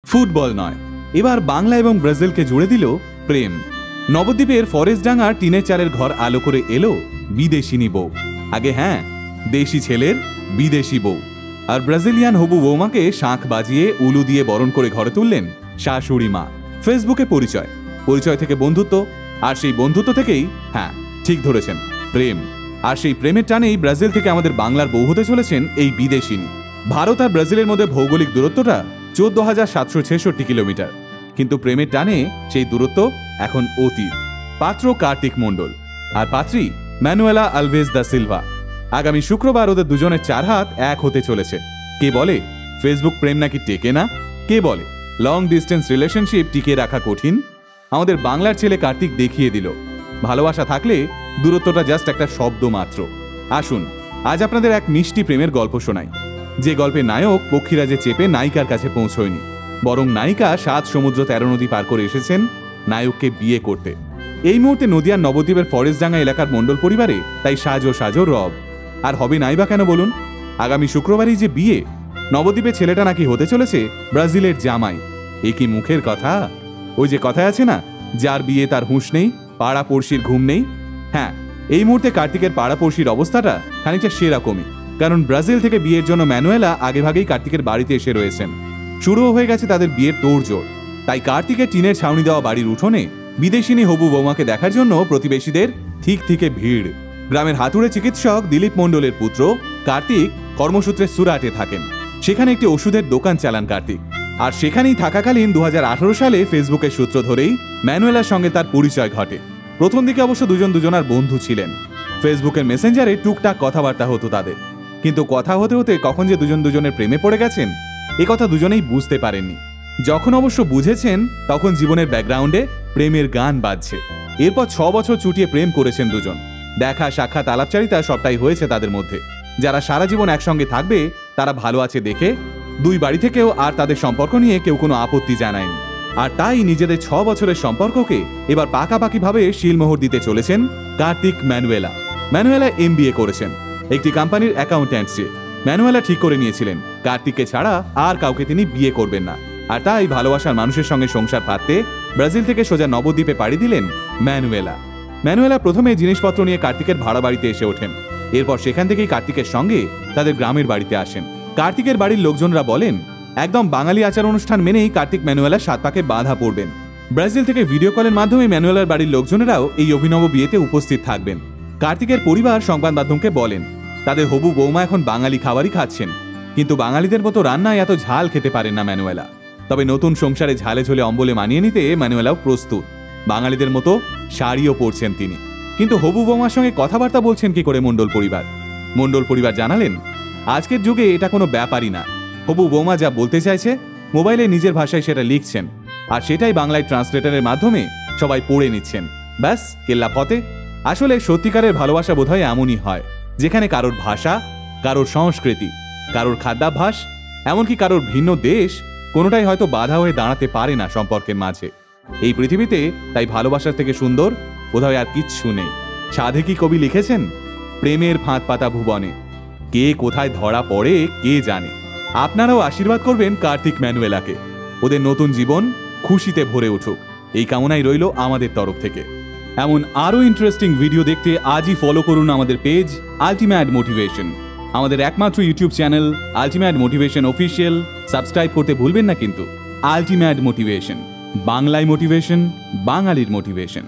Football নয়, এবার বাংলা এবং ব্রাজিলকে জুড়ে দিল প্রেম। নবদ্বীপের ফরেস্ট ডাঙ্গার টিনের চালের ঘর আলো করে এলো বিদেশিনী বউ। আগে হ্যাঁ, দেশি ছেলের বিদেশি বউ। আর ব্রাজিলিয়ান হবু বৌমাকে শাঁখ বাজিয়ে উলু দিয়ে বরণ করে ঘরে তুললেন শাশুড়ি মা। ফেসবুকে পরিচয় থেকে বন্ধুত্ব, আর সেই বন্ধুত্ব থেকেই, হ্যাঁ ঠিক ধরেছেন, প্রেম। আর সেই প্রেমের টানেই ব্রাজিল থেকে আমাদের বাংলার বউ হতে চলেছেন এই বিদেশিনী। ভারত আর ব্রাজিলের মধ্যে ভৌগোলিক দূরত্বটা 14,766 কিলোমিটার, কিন্তু প্রেমের টানে সেই দূরত্ব এখন অতীত। পাত্র কার্তিক মণ্ডল আর পাত্রী ম্যানুয়েলা আলভেজ দা সিলভা। আগামী শুক্রবার ওদের দুজনের 4 হাত এক হতে চলেছে। কে বলে ফেসবুক প্রেম নাকি টেকে না? কে বলে লং ডিস্টেন্স রিলেশনশিপ টিকিয়ে রাখা কঠিন? আমাদের বাংলার ছেলে কার্তিক দেখিয়ে দিল, ভালোবাসা থাকলে দূরত্বটা জাস্ট একটা শব্দ মাত্র। আসুন আজ আপনাদের এক মিষ্টি প্রেমের গল্প শোনাই, যে গল্পে নায়ক পক্ষীরাজে চেপে নায়িকার কাছে পৌঁছয়নি, বরং নায়িকা 7 সমুদ্র 13 নদী পার করে এসেছেন নায়ককে বিয়ে করতে। এই মুহূর্তে নদিয়ার নবদ্বীপের ফরেস্টডাঙ্গা এলাকার মণ্ডল পরিবারে তাই সাজো রব। আর হবে নাইবা কেন বলুন? আগামী শুক্রবারই যে বিয়ে, নবদ্বীপে ছেলেটা নাকি হতে চলেছে ব্রাজিলের জামাই। এ কি মুখের কথা? ওই যে কথায় আছে না, যার বিয়ে তার হুঁশ নেই, পাড়া পড়শির ঘুম নেই। হ্যাঁ, এই মুহূর্তে কার্তিকের পাড়া পড়শির অবস্থাটা খানিকটা সেরকমই, কারণ ব্রাজিল থেকে বিয়ের জন্য ম্যানুয়েলা আগেভাগেই কার্তিকের বাড়িতে এসে রয়েছেন। শুরুও হয়ে গেছে তাদের বিয়ের তোড়জোড়। তাই কার্তিকের টিনের ছাউনি দেওয়া বাড়ির উঠোনে বিদেশিনী হবু বৌমাকে দেখার জন্য প্রতিবেশীদের ঠিক থেকে ভিড়। গ্রামের হাতুড়ে চিকিৎসক দিলীপ মণ্ডলের পুত্র কার্তিক কর্মসূত্রে সুরাটে থাকেন। সেখানে একটি ওষুধের দোকান চালান কার্তিক। আর সেখানেই থাকাকালীন 2018 সালে ফেসবুকের সূত্র ধরেই ম্যানুয়েলার সঙ্গে তার পরিচয় ঘটে। প্রথম দিকে অবশ্য দুজনার বন্ধু ছিলেন। ফেসবুকের মেসেঞ্জারে টুকটাক কথাবার্তা হতো তাদের, কিন্তু কথা হতে হতে কখন যে দুজনের প্রেমে পড়ে গেছেন এ কথা দুজনেই বুঝতে পারেননি। যখন অবশ্য বুঝেছেন তখন জীবনের ব্যাকগ্রাউন্ডে প্রেমের গান বাজছে। এরপর 6 বছর চুটিয়ে প্রেম করেছেন দুজন। দেখা সাক্ষাৎ আলাপচারিতা সবটাই হয়েছে তাদের মধ্যে। যারা সারা জীবন একসঙ্গে থাকবে তারা ভালো আছে দেখে দুই বাড়ি থেকেও আর তাদের সম্পর্ক নিয়ে কেউ কোনো আপত্তি জানায়নি। আর তাই নিজেদের 6 বছরের সম্পর্ককে এবার পাকাপাকিভাবে শিলমোহর দিতে চলেছেন কার্তিক ম্যানুয়েলা MBA করেছেন একটি কোম্পানির অ্যাকাউন্ট্যান্সি। ম্যানুয়েলা ঠিক করে নিয়েছিলেন কার্তিককে ছাড়া আর কাউকে তিনি বিয়ে করবেন না। আর তাই ভালোবাসার মানুষের সঙ্গে সংসার পাততে ব্রাজিল থেকে সোজা নবদ্বীপে পাড়ি দিলেন ম্যানুয়েলা প্রথমে জিনিসপত্র নিয়ে কার্তিকের ভাড়া বাড়িতে এসে ওঠেন। এরপর সেখান থেকেই কার্তিকের সঙ্গে তাদের গ্রামের বাড়িতে আসেন। কার্তিকের বাড়ির লোকজনরা বলেন একদম বাঙালি আচার অনুষ্ঠান মেনেই কার্তিক ম্যানুয়েলার 7 পাকে বাঁধা পড়বেন। ব্রাজিল থেকে ভিডিও কলের মাধ্যমে ম্যানুয়েলার বাড়ির লোকজনেরাও এই অভিনব বিয়েতে উপস্থিত থাকবেন। কার্তিকের পরিবার সংবাদ মাধ্যমকে বলেন তাদের হবু বৌমা এখন বাঙালি খাবারই খাচ্ছেন, কিন্তু বাঙালিদের মতো রান্নায় এত ঝাল খেতে পারেন না ম্যানুয়েলা। তবে নতুন সংসারে ঝালে ঝোলে অম্বলে মানিয়ে নিতে ম্যানুয়েলাও প্রস্তুত। বাঙালিদের মতো শাড়িও পরছেন তিনি। কিন্তু হবু বৌমার সঙ্গে কথাবার্তা বলছেন কি করে মণ্ডল পরিবার জানালেন আজকের যুগে এটা কোনো ব্যাপারই না। হবু বৌমা যা বলতে চাইছে মোবাইলে নিজের ভাষায় সেটা লিখছেন, আর সেটাই বাংলায় ট্রান্সলেটরের মাধ্যমে সবাই পড়ে নিচ্ছেন। ব্যাস কেল্লা ফতে। আসলে সত্যিকারের ভালোবাসা বোধহয় এমনই হয়, যেখানে কারোর ভাষা, কারোর সংস্কৃতি, কারোর খাদ্যাভ্যাস, এমনকি কারোর ভিন্ন দেশ কোনোটাই হয়তো বাধা হয়ে দাঁড়াতে পারে না সম্পর্কের মাঝে। এই পৃথিবীতে তাই ভালোবাসার থেকে সুন্দর বোধহয় আর কিচ্ছু নেই। সাধে কি কবি লিখেছেন, প্রেমের ফাঁদ পাতা ভুবনে, কে কোথায় ধরা পড়ে কে জানে। আপনারাও আশীর্বাদ করবেন কার্তিক ম্যানুয়েলাকে, ওদের নতুন জীবন খুশিতে ভরে উঠুক, এই কামনাই রইল আমাদের তরফ থেকে। এমন আরও ইন্টারেস্টিং ভিডিও দেখতে আজই ফলো করুন আমাদের পেজ আল্টিমেট মোটিভেশন। আমাদের একমাত্র YouTube channel ultimate motivation official subscribe করতে ভুলবেন না কিন্তু। আল্টিমেট মোটিভেশন, বাংলায় মোটিভেশন, বাঙালির মোটিভেশন।